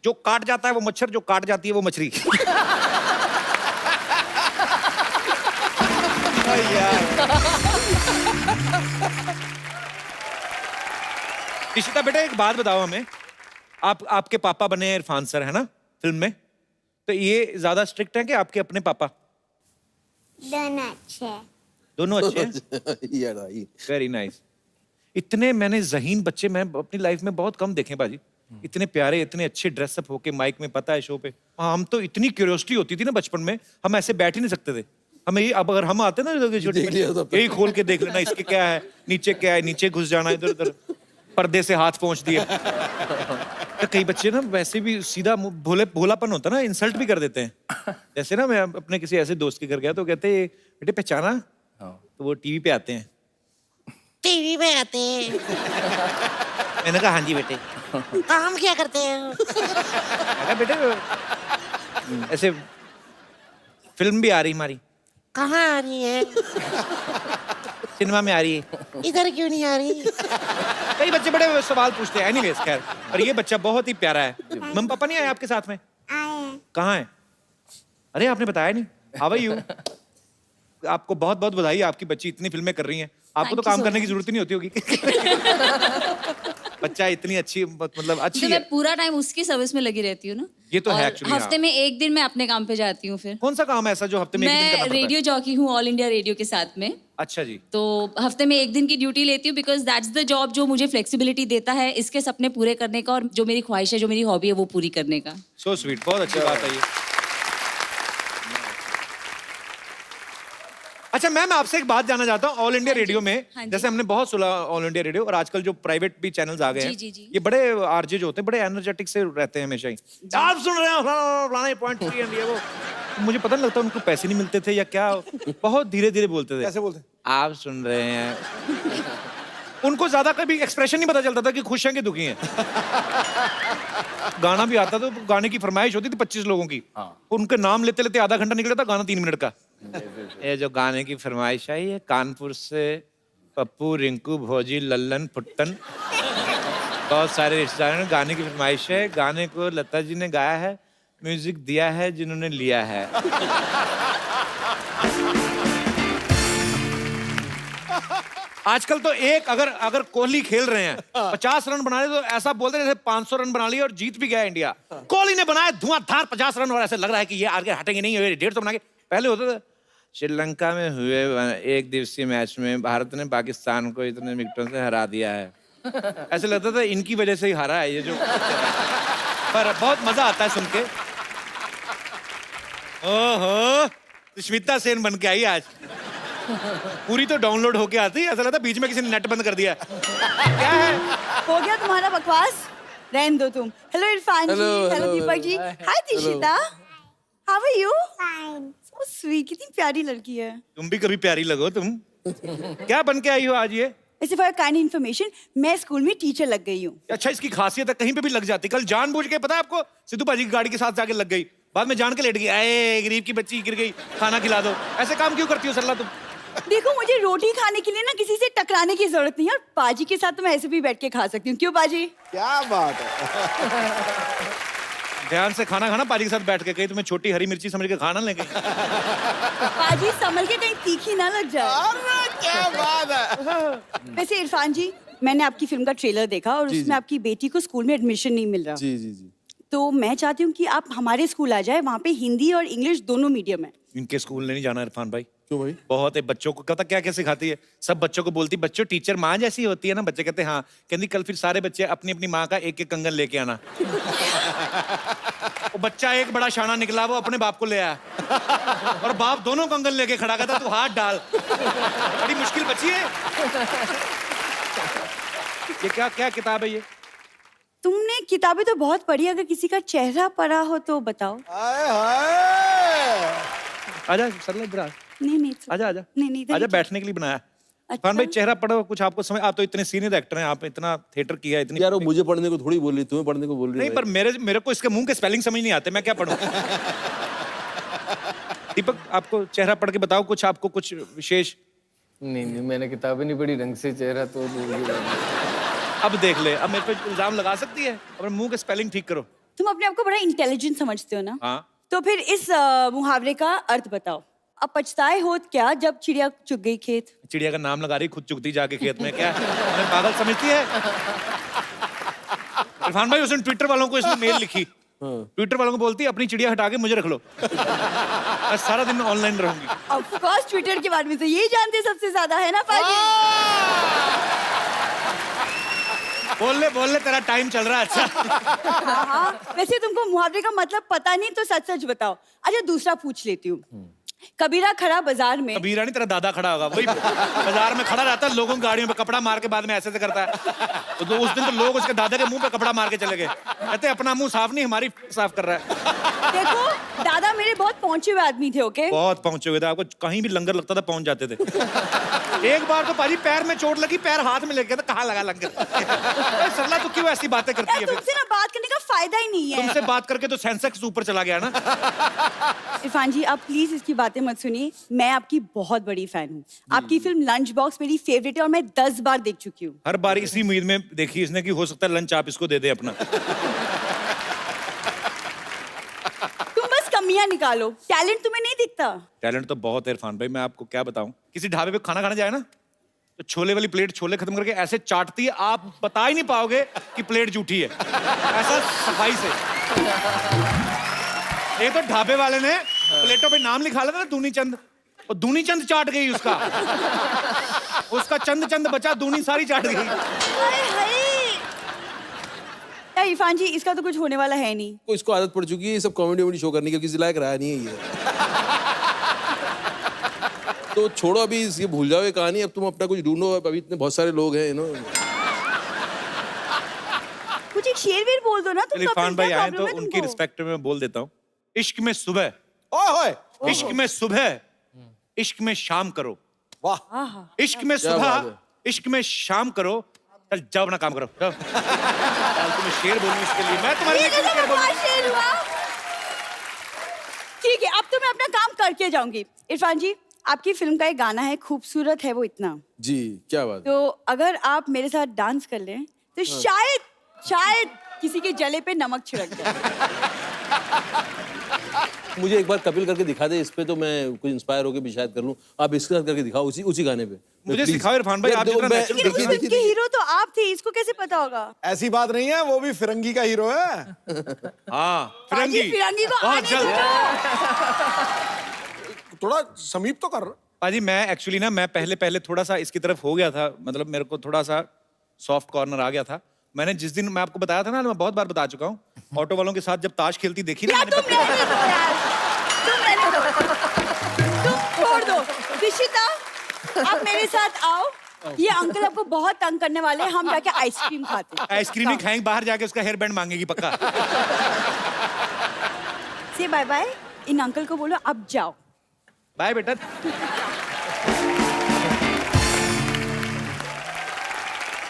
जो काट जाता है वो मच्छर, जो काट जाती है वो मछली। इशिता बेटा एक बात बताओ हमें, आपके पापा बने हैं इरफान सर, है ना फिल्म में, तो ये ज्यादा स्ट्रिक्ट है कि आपके अपने पापा? दोनों अच्छे हैं। दोनों अच्छे हैं? Very nice. इतने मैंने ज़हीन बच्चे मैं अपनी लाइफ में बहुत कम देखे बाजी, इतने प्यारे, इतने अच्छे ड्रेसअप होके माइक में, पता है शो पे। हम तो इतनी क्यूरियोसिटी होती थी ना बचपन में, हम ऐसे बैठ ही नहीं सकते थे। हमें ये, अब अगर हम आते ना यही खोल के देख लेना इसके क्या है, नीचे क्या है, नीचे घुस जाना, इधर उधर पर्दे से हाथ पहुंच दिए। तो कई बच्चे ना वैसे भी सीधा भोलापन होता ना, इंसल्ट भी कर देते हैं। जैसे ना मैं अपने किसी ऐसे दोस्त के घर गया तो कहते बेटे पहचाना, तो वो टीवी पे आते हैं। टीवी पे आते हैं? मैंने कहा हाँ जी बेटे। काम क्या करते हैं? बेटे ऐसे फिल्म भी आ रही हमारी। कहाँ आ रही है? सिनेमा में आ रही है। इधर क्यों नहीं आ रही? कई बच्चे बड़े सवाल पूछते हैं। एनीवेज खैर, और ये बच्चा बहुत ही प्यारा है। मम्मी पापा नहीं आए आपके साथ में? आए हैं। कहाँ है? अरे आपने बताया नहीं। How are you? आपको बहुत बहुत बधाई, आपकी बच्ची इतनी फिल्में कर रही हैं। आपको तो काम करने की जरूरत ही नहीं होती होगी। बच्चा इतनी अच्छी, मतलब अच्छी तो है। मैं पूरा टाइम उसकी सर्विस में लगी रहती हूँ ना। ये तो है और एक्चुअली। हफ्ते में एक दिन मैं अपने काम पे जाती हूँ। फिर कौन सा काम है ऐसा जो हफ्ते में एक दिन करना मैं पड़ता है? रेडियो जॉकी हूँ ऑल इंडिया रेडियो के साथ में। अच्छा जी। तो हफ्ते में एक दिन की ड्यूटी लेती हूँ, बिकॉज दैट्स द जॉब जो मुझे फ्लेक्सिबिलिटी देता है इसके सपने पूरे करने का, और जो मेरी ख्वाहिश है, जो मेरी हॉबी है, वो पूरी करने का। सो स्वीट, बहुत अच्छी बात है ये। अच्छा मैम, आपसे एक बात जानना चाहता हूँ। ऑल इंडिया रेडियो में जैसे हमने बहुत सुना ऑल इंडिया रेडियो, और आजकल जो प्राइवेट भी चैनल्स आ गए हैं, जी। ये बड़े आरजे जो होते हैं बड़े एनर्जेटिक से रहते हैं हमेशा ही। आप सुन रहे हो पॉइंट 3 एंड ये वो, मुझे पता नहीं लगता उनको पैसे नहीं मिलते थे या क्या, बहुत धीरे धीरे बोलते थे। कैसे बोलते? आप सुन रहे हैं। उनको ज्यादा कभी एक्सप्रेशन नहीं पता चलता था कि खुश हैं कि दुखी हैं। गाना भी आता तो गाने की फरमाइश होती थी 25 लोगों की, उनके नाम लेते लेते आधा घंटा निकला था, गाना 3 मिनट का। ये जो गाने की फरमाइश आई है, कानपुर से पप्पू, रिंकू, भोजी, लल्लन, फुट्टन, बहुत सारे रिश्तेदारों ने गाने की फरमाइश है। गाने को लता जी ने गाया है, म्यूजिक दिया है जिन्होंने लिया है। आजकल तो एक अगर कोहली खेल रहे हैं 50 रन बना रहे तो ऐसा बोलते हैं जैसे 500 रन बना लिए और जीत भी गया इंडिया। कोहली ने बनाया धुआंधार 50 रन और ऐसे लग रहा है कि ये आगे हटेंगे नहीं, 150 बना के। पहले होता था श्रीलंका में हुए एक दिवसीय मैच में भारत ने पाकिस्तान को इतने विकेटों से हरा दिया है, ऐसे लगता था इनकी वजह से ही हारा है ये जो। पर बहुत मजा आता है सुन के। ओहो, सुष्मिता सेन बन के आई आज। पूरी तो डाउनलोड होके आती है, ऐसा लगता है बीच में किसी ने नेट बंद कर दिया। क्या है? हो गया तुम्हारा बकवास, रहने दो तुम। Hello Irfan ji, hello Deepak ji, hi Dishita, how are you? Fine. So sweet, कितनी प्यारी लड़की है। तुम भी कभी प्यारी लगो तुम। क्या बन के आई हो आज ये? ऐसे फॉर काइंड इन्फॉर्मेशन, मैं स्कूल में टीचर लग गई हूँ। अच्छा, इसकी खासियत है, कहीं पे भी लग जाती। कल जानबूझ के, पता है आपको, सिद्धू भाजी की गाड़ी के साथ जाके लग गई, बाद में जान के लेट गई। अरे गरीब की बच्ची गिर गई, खाना खिला दो। ऐसे काम क्यों करती हो सरला तुम? देखो, मुझे रोटी खाने के लिए ना किसी से टकराने की जरूरत नहीं है, और बाजी के साथ तो मैं ऐसे भी बैठ के खा सकती हूँ। क्यों बाजी? क्या बात है। ध्यान से खाना खाना पाजी के साथ बैठ के, कहीं तुम्हें छोटी हरी मिर्ची समझ के खाना लेंगे। बाजी संभल के, कहीं तीखी ना लग जाए। क्या बात है। वैसे इरफान जी, मैंने आपकी फिल्म का ट्रेलर देखा और उसमें आपकी बेटी को स्कूल में एडमिशन नहीं मिल रहा। जी जी जी। तो मैं चाहती हूँ कि आप हमारे स्कूल आ जाए, वहाँ पे हिंदी और इंग्लिश दोनों मीडियम है। इनके स्कूल नहीं जाना इरफान भाई। क्यों भाई? बहुत है बच्चों को पता क्या कैसे सिखाती है, सब बच्चों को बोलती बच्चों टीचर माँ जैसी होती है ना, बच्चे कहते हाँ, कहती कल फिर सारे बच्चे अपनी अपनी माँ का एक एक कंगन लेके आना। वो बच्चा एक बड़ा शाना निकला, वो अपने बाप को ले आया और बाप दोनों कंगन लेके खड़ा कहता तू हाथ डाल। बड़ी मुश्किल बच्ची है ये। क्या क्या किताब है ये? तुमने किताबें तो बहुत पढ़ी, अगर किसी का चेहरा पढ़ा हो तो बताओ। हाय हाय। आजा सरला इधर आ। नहीं नहीं आजा आजा नहीं इधर आजा, ही- बैठने के लिए बनाया। इरफान भाई चेहरा पढ़ो कुछ, आपको समझ, आप तो इतने सीनियर एक्टर हैं, आप इतना थिएटर किया है, इतनी यार वो मुझे पढ़ने को थोड़ी बोल रही, तुम्हें पढ़ने को बोल रही नहीं, है पर मेरे को इसके मुंह के स्पेलिंग समझ नहीं आते, मैं क्या पढ़ूं? दीपक आपको चेहरा पढ़ के बताओ कुछ, आपको कुछ विशेष। नहीं नहीं, मैंने किताबें नहीं पढ़ी ढंग से, चेहरा तो भूल गया। अब देख ले, अब मेरे पे इल्जाम लगा सकती है, अपने मुंह के स्पेलिंग ठीक करो। तुम अपने आप को बड़ा इंटेलिजेंट समझते हो ना, हाँ तो फिर इस मुहावरे का अर्थ बताओ। अब पछताए होत क्या जब चिड़िया चुग गई खेत। चिड़िया का नाम लगा रही, खुद चुगती जाके खेत में, क्या हमें पागल समझती है? इरफान भाई उसने ट्विटर वालों को इसने मेल लिखी, ट्विटर वालों को बोलती अपनी चिड़िया हटा के मुझे रख लो, मैं सारा दिन ऑनलाइन रहूंगी। ऑफ कोर्स ट्विटर के बारे में तो यही जानते सबसे ज्यादा है ना पाजी। बोल ले तेरा टाइम चल रहा है। अच्छा हाँ, वैसे तुमको मुहावरे का मतलब पता नहीं तो सच सच बताओ। अच्छा दूसरा पूछ लेती हूँ। कबीरा खड़ा बाजार में। कबीरा नहीं, तेरा दादा खड़ा होगा, वही बाजार में खड़ा रहता है, लोगों की गाड़ियों पे कपड़ा मार के बाद में ऐसे करता है, तो उस दिन तो लोग उसके दादा के मुंह पे कपड़ा मार के चले गए, कहते अपना मुंह साफ नहीं हमारी साफ कर रहा है। देखो दादा मेरे बहुत पहुंचे हुए आदमी थे, ओके? बहुत पहुंचे हुए थे, आपको कहीं भी लंगर लगता था पहुंच जाते थे। एक बार तो पाजी पैर में चोट लगी, पैर हाथ में लग गया था, कहाँ लगा लंगर? सरला तू क्यों ऐसी बातें करती है? तुमसे ना बात करने का फायदा ही नहीं है। तुमसे बात करके तो सेंसेक्स ऊपर चला गया ना। इरफान जी आप प्लीज इसकी बातें मत सुनिए, मैं आपकी बहुत बड़ी फैन हूँ। आपकी फिल्म लंच बॉक्स मेरी फेवरेट है और मैं 10 बार देख चुकी हूँ। हर बार इसी उम्मीद में देखी इसने कि हो सकता है लंच आप इसको दे दे अपना। तुम बस कमियां निकालो, टैलेंट तुम्हें नहीं दिखता। टैलेंट तो बहुत है इरफान भाई, मैं आपको क्या बताऊं, किसी ढाबे पे खाना खाने जाए ना, तो छोले वाली प्लेट छोले खत्म करके ऐसे चाटती है, आप बता ही नहीं पाओगे कि प्लेट जूठी है, ऐसा सफाई से। एक तो ढाबे वाले ने प्लेटों पे नाम लिखा लेता ना दूनी चंद, और दूनी चंद चाट गई उसका चंद चंद बचा, दूनी सारी चाट गई। यार इरफान जी इसका तो कुछ होने वाला है नहीं। को इसको आदत पड़ चुकी है ये सब कॉमेडी वॉमेडी शो करने की, किसी लायक रहा नहीं है ये। तो छोड़ो अभी ये भूल जाओ ये कहानी, अब तुम अपना कुछ ढूंढो, अभी इतने बहुत सारे लोग हैं ना। कुछ एक शेर वेर बोल दो ना तुम। इरफान भाई आए तो उनकी रिस्पेक्ट में बोल देता हूँ। इश्क में सुबह, इश्क में सुबह, इश्क में शाम करो। वाह। इश्क में सुबह, इश्क में शाम करो। चल जाओ अपना काम करो, जाओ। तुम्हें शेर बोलूं इसके लिए, मैं तुम्हारे लिए क्यों शेर बोलूं? ठीक है अब तो मैं अपना काम करके जाऊंगी। इरफान जी आपकी फिल्म का एक गाना है, खूबसूरत है वो इतना। जी क्या बात। तो अगर आप मेरे साथ डांस कर लें तो शायद किसी के जले पे नमक छिड़क जाए। मुझे एक बार कपिल करके दिखा दे इस पे, तो मैं कुछ इंस्पायर होकर भी शायद कर लूं। आप इसके साथ करके दिखाओ उसी गाने पे। मुझे सिखाओ इरफान भाई, आप जितना नेचुरल लेकिन उस फिल्म के हीरो तो आप थे, इसको कैसे पता होगा? ऐसी बात नहीं है, वो भी फिरंगी का हीरो है। हाँ फिरंगी, फिरंगी को बहुत आने जल्द। थोड़ा समीप तो कर। पाजी मैं एक्चुअली ना, मैं पहले थोड़ा सा इसकी तरफ हो गया था, मतलब मेरे को थोड़ा सा सॉफ्ट कॉर्नर आ गया था। मैंने जिस दिन मैं आपको बताया था ना, मैं बहुत बार बता चुका हूँ, ऑटो वालों के साथ जब ताश खेलती देखी ना, तुम छोड़ दो। दिशिता आप मेरे साथ आओ, ये अंकल आपको बहुत तंग करने वाले हैं, हम जाके आइसक्रीम खाते हैं। आइसक्रीम ही खाएंगे, बाहर जाके उसका हेयर बैंड मांगेगी पक्का। से बाय बाय, इन अंकल को बोलो अब जाओ। बाय बेटा।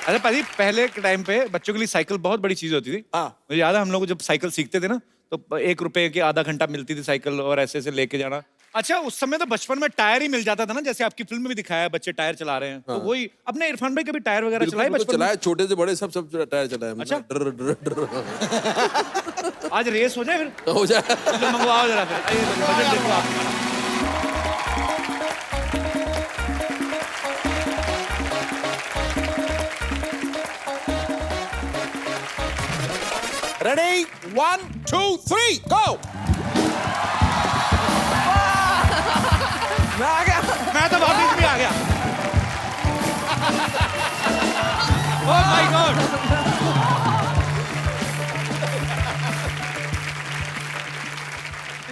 अरे पाजी पहले के टाइम पे बच्चों के लिए साइकिल बहुत बड़ी चीज होती थी। मुझे याद है हम लोग जब साइकिल सीखते थे ना, तो 1 रुपए की आधा घंटा मिलती थी साइकिल, और ऐसे ऐसे लेके जाना। अच्छा उस समय तो बचपन में टायर ही मिल जाता था ना, जैसे आपकी फिल्म में भी दिखाया है बच्चे टायर चला रहे हैं। तो वही अपने इरफान भाई कभी टायर वगैरह चलाए बचपन में? चलाए, छोटे से बड़े सब टायर चलाए। अच्छा। डर डर डर। आज रेस हो जाए फिर? हो जाए। तो मंगवाओ जरा फिर, आइए बजट देखो आप। रेडी 1 2 3 गो। मैं आ गया। मैं तो वापिस भी आ गया। Oh my God.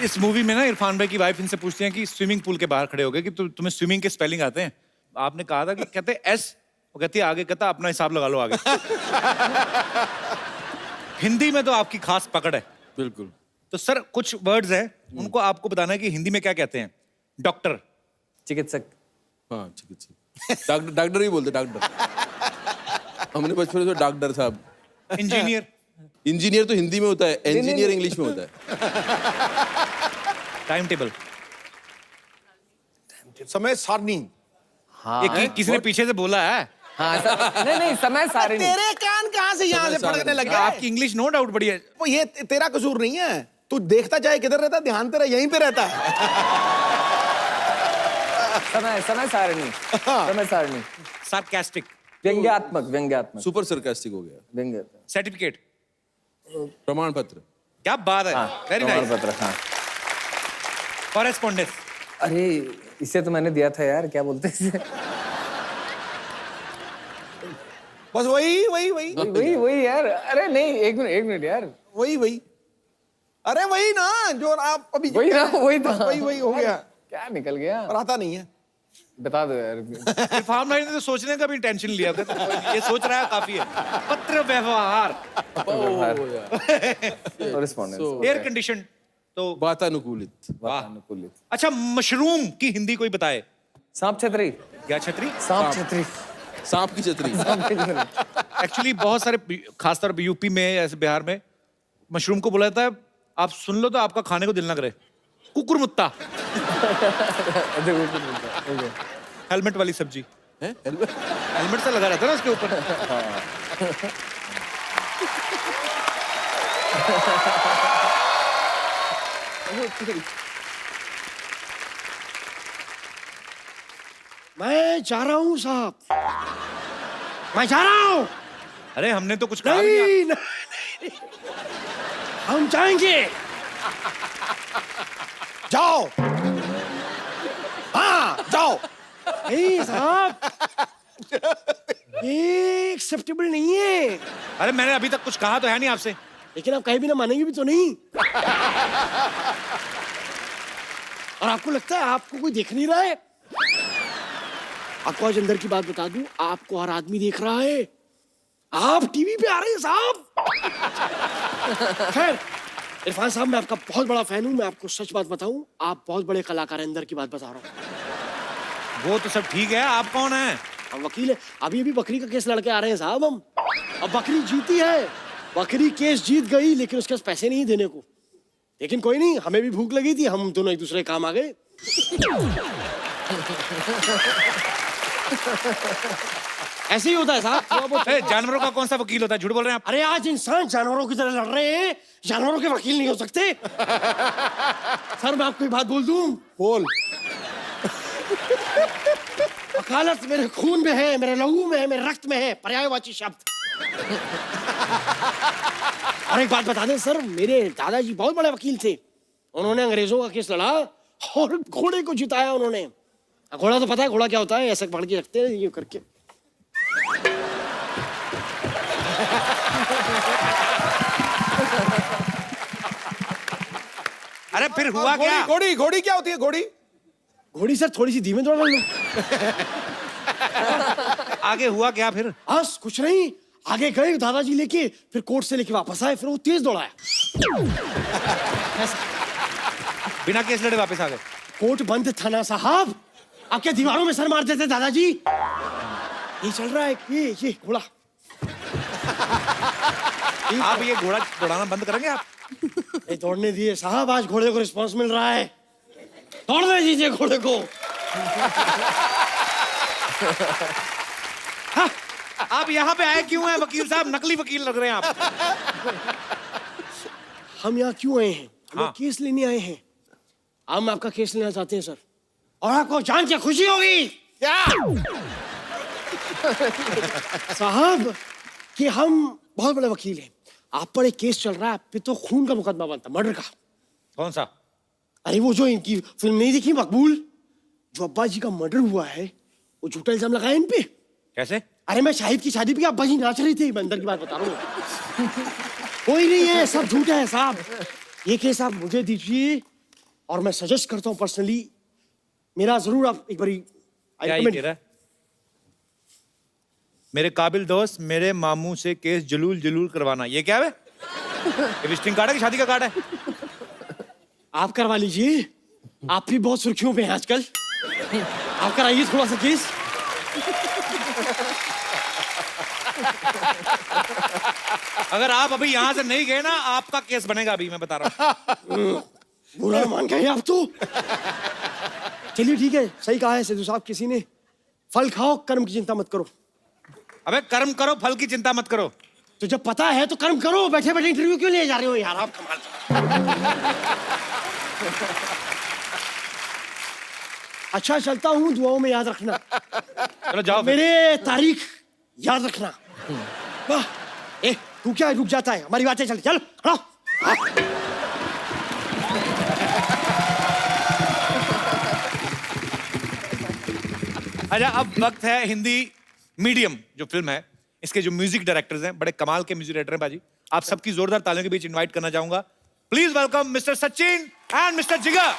इस मूवी में ना इरफान भाई की वाइफ इनसे पूछती है कि स्विमिंग पूल के बाहर खड़े हो गए कि तुम्हें स्विमिंग के स्पेलिंग आते हैं? आपने कहा था कि कहते एस, वो कहती है आगे, कहता अपना हिसाब लगा लो आगे। हिंदी में तो आपकी खास पकड़ है। बिल्कुल। तो सर कुछ वर्ड्स हैं उनको आपको बताना है कि हिंदी में क्या कहते हैं। डॉक्टर, चिकित्सक। हाँ चिकित्सक। डॉक्टर, डॉक्टर ही बोलते डॉक्टर। हमने बचपन में डॉक्टर साहब। इंजीनियर, इंजीनियर तो हिंदी में होता है, इंजीनियर इंग्लिश में होता है। टाइम टेबल, समय सारणी। हाँ ये किसी ने पीछे से बोला है। हाँ नहीं समय सारणी। तेरे कान कहाँ से यहाँ से फड़कने लगे? आपकी इंग्लिश नो डाउट बढ़िया है। वो ये तेरा कसूर नहीं है, तू देखता जाए किधर रहता है, ध्यान तेरा यहीं पे रहता है। समय सारणी। समय सारणी। सार्कास्टिक, व्यंग्यात्मक। व्यंग्यात्मक। सुपर सरकास्टिक हो गया। व्यंग्य। सर्टिफिकेट, प्रमाण पत्र। क्या बात है, वेरी नाइस। प्रमाण पत्र। हाँ। कॉरेस्पॉन्डेंस, अरे इसे तो मैंने दिया था यार, क्या बोलते हैं इसे? बस वही यार। अरे नहीं, एक मिनट यार। वही अरे वही ना जो आप अभी वही ना, वही था। वही हो गया। क्या निकल गया? और आता नहीं है। बता दो यार। इरफान भाई ने तो सोचने का भी टेंशन लिया। ये सोच रहा है काफी है। पत्र व्यवहार, कॉरेस्पॉन्डेंस। एयर कंडीशन, तो वातानुकूलित। वातानुकूलित। अच्छा मशरूम की हिंदी कोई बताए? सांप छतरी। क्या छतरी? सांप छतरी। सांप की छतरी। एक्चुअली बहुत सारे खासतौर पे यूपी में ऐसे बिहार में मशरूम को बोला जाता है आप सुन लो तो आपका खाने को दिल ना करे, कुकुरमुत्ता। हेलमेट वाली सब्जी है? हेलमेट से लगा रहता है ना उसके ऊपर। मैं जा रहा हूँ साहब, मैं जा रहा हूँ। अरे हमने तो कुछ कहा भी नहीं। नहीं, हम जाएंगे। जाओ, हाँ जाओ। नहीं साहब, ये एक्सेप्टेबल नहीं है। अरे मैंने अभी तक कुछ कहा तो है नहीं आपसे। लेकिन आप कहीं भी ना मानेंगे भी तो नहीं। और आपको लगता है आपको कोई देख नहीं रहा है? आपको आज अंदर की बात बता दूं, आपको हर आदमी देख रहा है। आप टीवी पे आ रहे हैं साहब। खैर इरफान साहब, मैं आपका बहुत बड़ा फैन हूं। मैं आपको सच बात बताऊं, आप बहुत बड़े कलाकार हैं। अंदर की बात बता रहा हूं। वो तो सब ठीक है, आप कौन है? हम वकील है। अभी बकरी का केस लड़के आ रहे हैं साहब हम। अब बकरी जीती है, बकरी केस जीत गई, लेकिन उसके पास पैसे नहीं देने को। लेकिन कोई नहीं, हमें भी भूख लगी थी, हम दोनों एक दूसरे काम आ गए। ऐसे ही होता है साहब। जानवरों का कौन सा वकील होता है? झूठ बोल रहे हैं आप। अरे आज इंसान जानवरों की तरह लड़ रहे हैं, जानवरों के वकील नहीं हो सकते। सर मैं आपको एक बात बोल दूं। बोल। वकालत मेरे खून में है, मेरे लहू में है, मेरे रक्त में है, पर्यायवाची शब्द। और एक बात बता दें सर, मेरे दादाजी बहुत बड़े वकील थे। उन्होंने अंग्रेजों का केस लड़ा और घोड़े को जिताया उन्होंने। घोड़ा तो पता है घोड़ा क्या होता है? ऐसे पकड़ के रखते हैं ये करके। अरे फिर हुआ क्या? घोड़ी क्या होती है? घोड़ी सर थोड़ी सी धीमे दौड़ा लो। आगे हुआ क्या फिर? बस कुछ नहीं, आगे गए दादाजी लेके, फिर कोर्ट से लेके वापस आए, फिर वो तेज दौड़ाया। बिना केस लड़े वापस आ गए? कोर्ट बंद था ना साहब, आपके दीवारों में सर मार देते दादाजी। ये चल रहा है, ये घोड़ा। आप ये घोड़ा दौड़ाना बंद करेंगे आप? नहीं दौड़ने दिए साहब, आज घोड़े को रिस्पॉन्स मिल रहा है। दौड़ने दीजिए घोड़े को। हाँ, आप यहाँ पे आए क्यों हैं वकील साहब? नकली वकील लग रहे हैं आप। हम यहाँ क्यों आए हैं? हम केस लेने आए हैं। हम आपका केस लेना चाहते हैं सर, और आपको जान के खुशी होगी क्या साहब कि हम बहुत बड़े वकील हैं। आप पर एक केस चल रहा है, आप पे तो खून का मुकदमा बनता, मर्डर का। कौन सा? अरे वो जो इनकी फिल्म नहीं दिखी मकबूल, जो अब्बा जी का मर्डर हुआ है वो झूठा इल्जाम लगाया इन पे। कैसे? अरे मैं शाहिद की शादी पे अब्बा जी नाच रही थी, मैं अंदर की बात बता रहा हूँ। कोई नहीं है, सब झूठा है साहब। ये केस आप मुझे दीजिए और मैं सजेस्ट करता हूँ पर्सनली, मेरा जरूर आप एक बारी क्या ही कह रहा है? मेरे काबिल दोस्त मेरे मामू से केस जलूल जलूल करवाना, ये क्या है? ये विजिटिंग कार्ड है कि शादी का कार्ड है? आप करवा लीजिए, आप भी बहुत सुर्खियों पे हैं आजकल। आप कराइए थोड़ा सा केस। अगर आप अभी यहाँ से नहीं गए ना, आपका केस बनेगा अभी, मैं बता रहा हूँ। बुरा मान गए आप तो। चलिए ठीक है, सही कहा है सिद्धू साहब किसी ने, फल खाओ कर्म की चिंता मत करो। अबे कर्म करो, फल की चिंता मत करो। तो जब पता है तो कर्म करो, बैठे बैठे इंटरव्यू क्यों ले जा रहे हो यार आप? कमाल। अच्छा चलता हूँ, दुआओं में याद रखना। चलो जाओ। मेरे तारीख याद रखना। वाह, ए तू क्या रुक जाता है, हमारी बातें चल चल। अच्छा, अब वक्त है हिंदी मीडियम जो फिल्म है, इसके जो म्यूजिक डायरेक्टर्स हैं, बड़े कमाल के म्यूजिक डायरेक्टर हैं बाजी। आप सबकी जोरदार तालियों के बीच इनवाइट करना चाहूंगा। Please welcome mister Sachin and mister जिगर।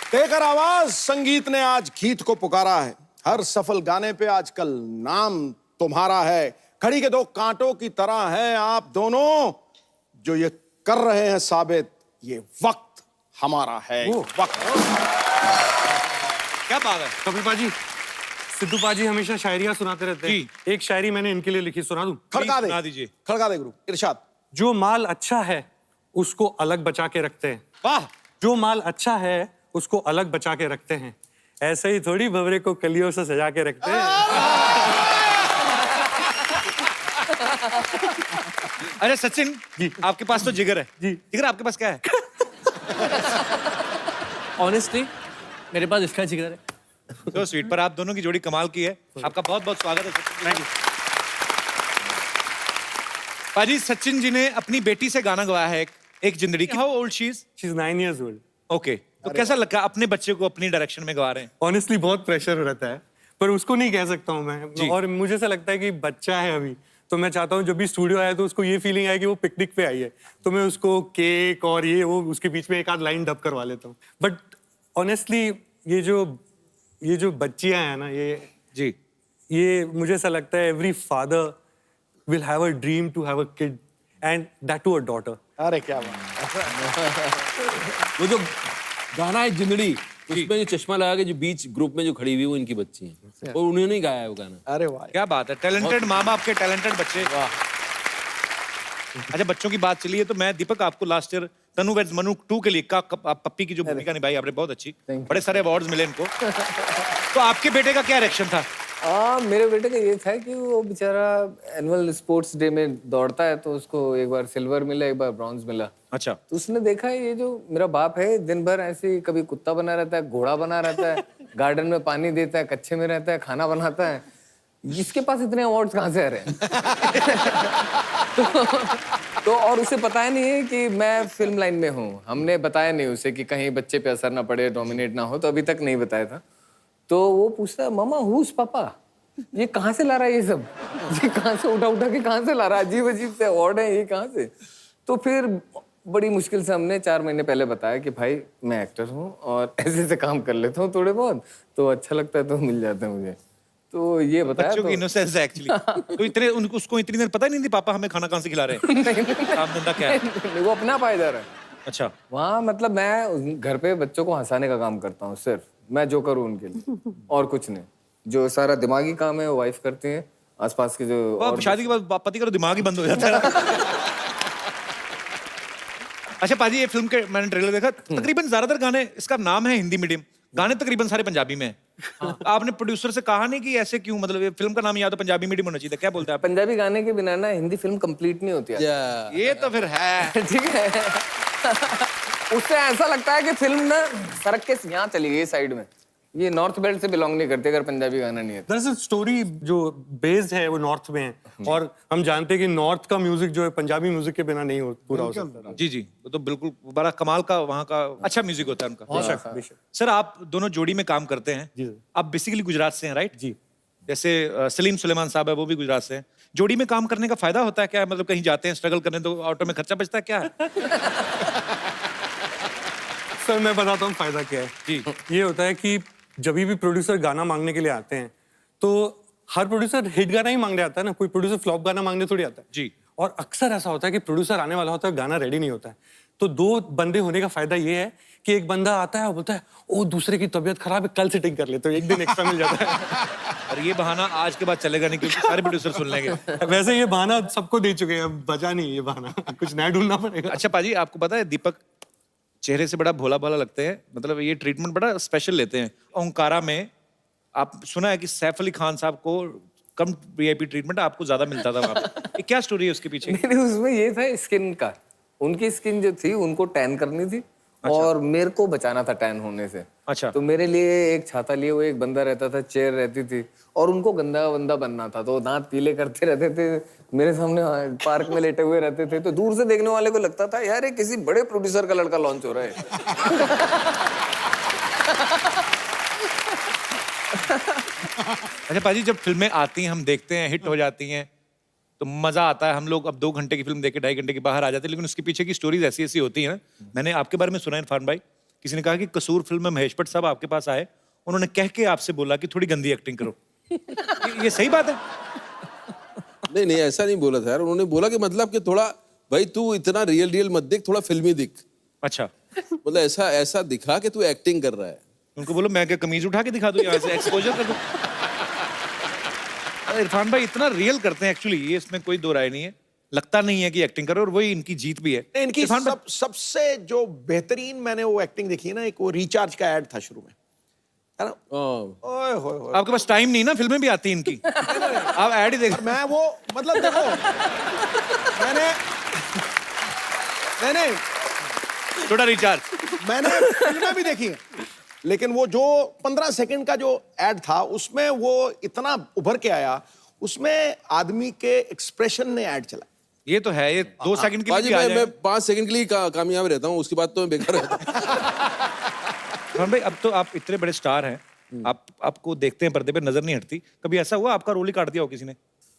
देकर आवाज संगीत ने आज गीत को पुकारा है। हर सफल गाने पे आजकल नाम तुम्हारा है। घड़ी के दो कांटों की तरह हैं आप दोनों, जो ये कर रहे हैं साबित, ये वक्त हमारा है। वक्त। क्या बात है कपिल पाजी, सिद्धू पाजी हमेशा शायरियां सुनाते रहते हैं। एक शायरी मैंने इनके लिए लिखी, सुना दूं? खड़का दे, सुना दीजिए। खड़का दे गुरु, इरशाद। जो माल अच्छा है उसको अलग बचा के रखते हैं। वाह। जो माल अच्छा है उसको अलग बचा के रखते हैं, ऐसे ही थोड़ी भंवरे को कलियों से सजा के रखते हैं। अरे सचिन जी, आपके पास तो जिगर है जी। जिगर आपके पास क्या है? ऑनेस्टली मेरे पास इसका जिगर है। तो स्वीट, पर आप दोनों की जोड़ी कमाल की है। आपका बहुत बहुत स्वागत है सचिन। थैंक यू पाजी। सचिन जी ने अपनी बेटी से गाना गवाया है एक जिंदड़ी। How old she is? She is 9 years old। Okay, तो कैसा लगा अपने बच्चे को अपनी डायरेक्शन में गवा रहे हैं? ऑनेस्टली बहुत प्रेशर रहता है, पर उसको नहीं कह सकता हूँ मैं। और मुझे ऐसा लगता है कि बच्चा है अभी, तो मैं चाहता हूँ जब भी स्टूडियो आया तो उसको ये फीलिंग आए कि वो पिकनिक पे आई है, तो मैं उसको केक और ये वो उसके बीच में एक आध लाइन डब करवा लेता हूँ। बट ऑनेस्टली ये जो बच्चियां हैं ना, ये मुझे ऐसा लगता है every father will have a dream to have a kid and that too a daughter. अरे क्या बात। वो जो गाना है जिंदड़ी, उसमें जो चश्मा लगा के जो बीच ग्रुप में जो खड़ी हुई वो इनकी बच्ची है, और उन्होंने ही गाया है वो गाना। अरे वाह, क्या बात है। टैलेंटेड माँ बाप के टैलेंटेड बच्चे। अच्छा, बच्चों की बात चली है तो मैं दीपक आपको लास्ट ईयर तनु वेड्स मनु 2 के लिए पप्पी की जो भूमिका निभाई आपने, बहुत अच्छी, बड़े सारे अवार्ड्स मिले इनको। तो आपके बेटे का क्या रिएक्शन था? मेरे बेटे का ये था कि वो बेचारा एनुअल स्पोर्ट्स डे में दौड़ता है, तो उसको एक बार सिल्वर मिला, एक बार ब्रॉन्ज मिला। अच्छा। तो उसने देखा ये जो मेरा बाप है दिन भर ऐसे कभी कुत्ता बना रहता है, घोड़ा बना रहता है, गार्डन में पानी देता है, कच्चे में रहता है, खाना बनाता है, इसके पास इतने अवार्ड्स कहाँ से आ रहे हैं? तो और उसे पता ही नहीं है कि मैं फिल्म लाइन में हूँ। हमने बताया नहीं उसे कि कहीं बच्चे पे असर ना पड़े, डोमिनेट ना हो, तो अभी तक नहीं बताया था। तो वो पूछता है, मामा हुज पापा, ये कहाँ से ला रहा है ये सब? ये कहाँ से उठा उठा के कहाँ से ला रहा है? अजीब अजीब से अवार्ड है ये, कहाँ से? तो फिर बड़ी मुश्किल से हमने 4 महीने पहले बताया कि भाई मैं एक्टर हूँ और ऐसे ऐसे काम कर लेता हूँ थोड़े बहुत, तो अच्छा लगता है तो मिल जाता है मुझे। तो ये बताया। बच्चों की इनोसेंस है एक्चुअली। तो इतने उसको इतनी देर पता ही नहीं थी पापा हमें खाना कहाँ से खिला रहे हैं। काम धंधा क्या है? वो अपना पाया जा रहा है। अच्छा। वहाँ मतलब मैं घर पे बच्चों को हंसाने का काम करता हूँ, सिर्फ मैं जो करूँ उनके लिए, और कुछ नहीं। जो सारा दिमागी काम है वो वाइफ करती है, आसपास के जो। अब शादी के बाद पति का तो दिमाग ही बंद हो जाता है। अच्छा पाजी, ये फिल्म के मैंने ट्रेलर देखा, तकरीबन ज्यादातर गाने, इसका नाम है हिंदी मीडियम, गाने तकरीबन सारे पंजाबी में हैं। आपने प्रोड्यूसर से कहा नहीं कि ऐसे क्यों, मतलब ये फिल्म का नाम या तो पंजाबी मीडियम होना चाहिए, क्या बोलते हैं आप? पंजाबी गाने के बिना ना हिंदी फिल्म कंप्लीट नहीं होती है। ये तो फिर है। ठीक है। उससे ऐसा लगता है कि फिल्म ना सड़क के यहाँ चली गई साइड में, ये नॉर्थ बेल्ट से बिलोंग नहीं करते अगर पंजाबी गाना नहीं है। दरअसल स्टोरी जो बेस्ड है वो नॉर्थ में है और हम जानते हैं कि नॉर्थ का म्यूजिक जो है पंजाबी म्यूजिक के बिना नहीं पूरा हो सकता। जी जी, वो तो बिल्कुल बड़ा कमाल का वहाँ का अच्छा म्यूजिक होता है उनका। बेशक। सर आप दोनों जोड़ी में काम करते हैं। जी सर। आप बेसिकली गुजरात से हैं, राइट? जी। जैसे सलीम सुलेमान साहब है, वो भी गुजरात से हैं। जोड़ी में काम करने का फायदा होता है क्या? मतलब कहीं जाते हैं स्ट्रगल करने तो ऑटो में खर्चा बचता है क्या? सर मैं बताता हूँ फायदा क्या है। जी। ये होता है कि जब भी प्रोड्यूसर गाना मांगने के लिए आते हैं तो हर प्रोड्यूसर हिट गाना ही मांगने आता है ना, कोई प्रोड्यूसर फ्लॉप गाना मांगने थोड़ी आता है। जी। और अक्सर ऐसा होता है कि प्रोड्यूसर आने वाला होता है, गाना रेडी नहीं होता है। तो दो बंदे होने का फायदा ये है कि एक बंदा आता है और बोलता है ओ दूसरे की तबीयत खराब है, कल सेटिंग कर लेते हो, एक दिन एक्स्ट्रा मिल जाता है। और ये बहाना आज के बाद चलेगा नहीं क्योंकि सारे प्रोड्यूसर सुन लेंगे। वैसे ये बहाना सबको दे चुके हैं, अब बचा नहीं ये बहाना, कुछ नया ढूंढना पड़ेगा। अच्छा पाजी, आपको पता है दीपक चेहरे से बड़ा भोला भाला लगते हैं, मतलब ये ट्रीटमेंट बड़ा स्पेशल लेते हैं। ओंकारा में आप सुना है कि सैफ अली खान साहब को कम वीआईपी ट्रीटमेंट आपको ज्यादा मिलता था वहाँ पे। ये क्या स्टोरी है उसके पीछे? नहीं, उसमें ये था स्किन का। उनकी स्किन जो थी उनको टैन करनी थी और मेरे को बचाना था टैन होने से। अच्छा। तो मेरे लिए एक छाता लिए हुए एक बंदा रहता था, चेयर रहती थी और उनको गंदा बंदा बनना था, तो दांत पीले करते रहते थे मेरे सामने, पार्क में लेटे हुए रहते थे। तो दूर से देखने वाले को लगता था यार ये किसी बड़े प्रोड्यूसर का लड़का लॉन्च हो रहा है। अच्छा पाजी, जब फिल्में आती हैं हम देखते हैं, हिट हो जाती हैं तो मजा आता है। हम लोग अब 2 घंटे की फिल्म देख के 2.5 घंटे के बाहर आ जाते हैं, लेकिन उसके पीछे की स्टोरीज ऐसी ऐसी होती हैं ना। मैंने आपके बारे में सुना है इरफान भाई, किसी ने कहा कि कसूर फिल्म में महेश भट्ट साहब आपके पास आए, उन्होंने कह के आपसे बोला कि थोड़ी गंदी एक्टिंग करो। ये सही बात है? नहीं नहीं, ऐसा नहीं बोला था यार। उन्होंने बोला कि मतलब कि थोड़ा भाई तू इतना रियल मत दिख, थोड़ा फिल्मी दिख। अच्छा। मतलब ऐसा दिखा कि तू एक्टिंग कर रहा है। उनको बोलो मैं क्या कमीज उठा के दिखा दूं, यहाँ से एक्सपोजर कर दूं। इरफान भाई इतना रियल करते हैं एक्चुअली, ये इसमें कोई दो राय नहीं है। लगता नहीं है कि एक्टिंग करो, और वही इनकी जीत भी है। इनकी सबसे जो बेहतरीन मैंने वो एक्टिंग देखी है ना, एक वो रिचार्ज का ऐड था शुरू में, है ना? ओए होए होए। आपके पास टाइम नहीं ना, फिल्में भी आती हैं इनकी। आप ऐड ही देख। मैं वो मतलब देखो, मैंने थोड़ा रिचार्ज, मैंने फिल्में भी देखी है, लेकिन वो जो 15 सेकंड का जो ऐड था उसमें वो इतना उभर के आया, उसमें आदमी के एक्सप्रेशन ने ऐड चला। ये तो है, ये 2 सेकंड के लिए मैं 5 सेकंड के लिए कामयाब रहता हूँ, उसके बाद तो मैं बेकार रहता हूँ। भाई अब तो आप इतने बड़े स्टार हैं, आपको देखते हैं पर्दे पे, नजर नहीं हटती। कभी ऐसा हुआ आपका रोल ही काट दिया हो किसी ने?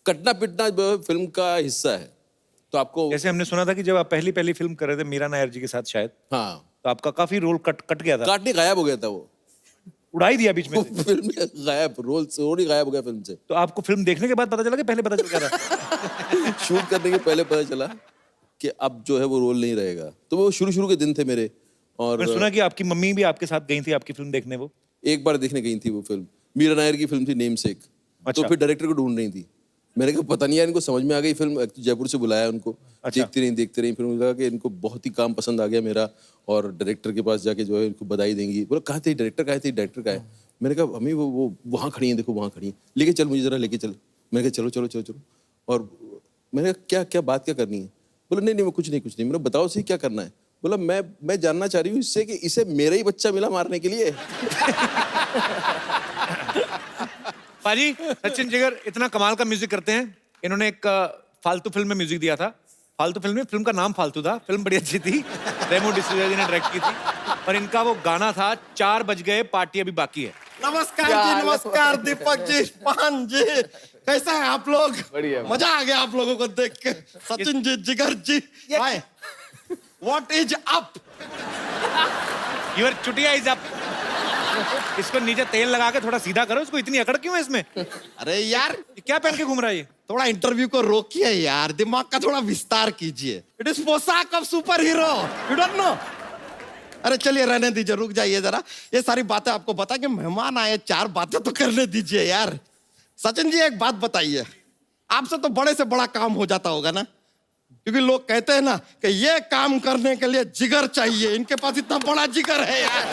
कटना पिटना फिल्म का हिस्सा है। तो आपको जैसे हमने सुना था कि जब आप पहली फिल्म कर रहे थे मीरा नायर जी के साथ शायद, हाँ, तो आपका काफी रोल कट गया था। काटने गायब हो गया था, वो उड़ा ही दिया बीच में से। फिल्म में गायब, रोल ही गायब हो गया फिल्म से। तो आपको फिल्म देखने के बाद पता चला कि पहले पता चल गया था? शूट करने के पहले पता चला कि अब जो है वो रोल नहीं रहेगा। तो वो शुरू के दिन थे मेरे। और मैंने सुना कि आपकी मम्मी भी आपके साथ गई थी आपकी फिल्म देखने। वो एक बार देखने गई थी वो फिल्म, मीरा नायर की फिल्म थी नेमसेक। अच्छा। तो फिर डायरेक्टर को ढूंढ रही थी। मैंने कहा पता नहीं यार, इनको समझ में आ गई फिल्म, जयपुर से बुलाया उनको। अच्छा। देखती रही फिर मुझे लगा कि इनको बहुत ही काम पसंद आ गया मेरा, और डायरेक्टर के पास जाके जो है इनको बधाई देंगी। बोला कहाँ थे डायरेक्टर, डायरेक्टर का है। मैंने कहा अम्मी वो वहाँ खड़ी है, देखो वहाँ खड़ी है, लेके चल मुझे जरा, लेके चल। मैंने कहा चलो। और मैंने कहा क्या बात क्या करनी है? बोला नहीं कुछ नहीं। मैंने बताओ सही क्या करना है? बोला मैं जानना चाह रही हूँ इससे कि इसे मेरा ही बच्चा मिला मारने के लिए। पाजी, सचिन जिगर इतना कमाल का म्यूजिक करते हैं। इन्होंने एक फालतू फिल्म में म्यूजिक दिया था। फालतू फिल्म का नाम फालतू था, फिल्म बड़ी अच्छी थी, रेमो डिसूजा जी ने डायरेक्ट की थी। और इनका वो गाना था 4 बज गए पार्टी अभी बाकी है। नमस्कार जी, नमस्कार दीपक जी, पान जी, कैसा है आप लोग? बढ़िया। मजा आ गया आप लोगों को देख के। Sachin ji, Jigar ji, hi, what is up? Your चुटिया इज अप। इसको नीचे तेल लगा के थोड़ा सीधा करो, इसको इतनी अकड़ क्यों है इसमें? अरे यार, क्या पहन के घूम रहा है ये? थोड़ा इंटरव्यू को रोकिए यार, दिमाग का थोड़ा विस्तार कीजिए। इट इज पोशाक of super hero, you don't know? अरे चलिए रहने दीजिए, रुक जाइए जरा। ये सारी बातें आपको बता के मेहमान आए, 4 बातें तो करने दीजिए यार। सचिन जी एक बात बताइए, आपसे तो बड़े से बड़ा काम हो जाता होगा ना? क्योंकि लोग कहते हैं ना कि ये काम करने के लिए जिगर चाहिए, इनके पास इतना बड़ा जिगर है यार।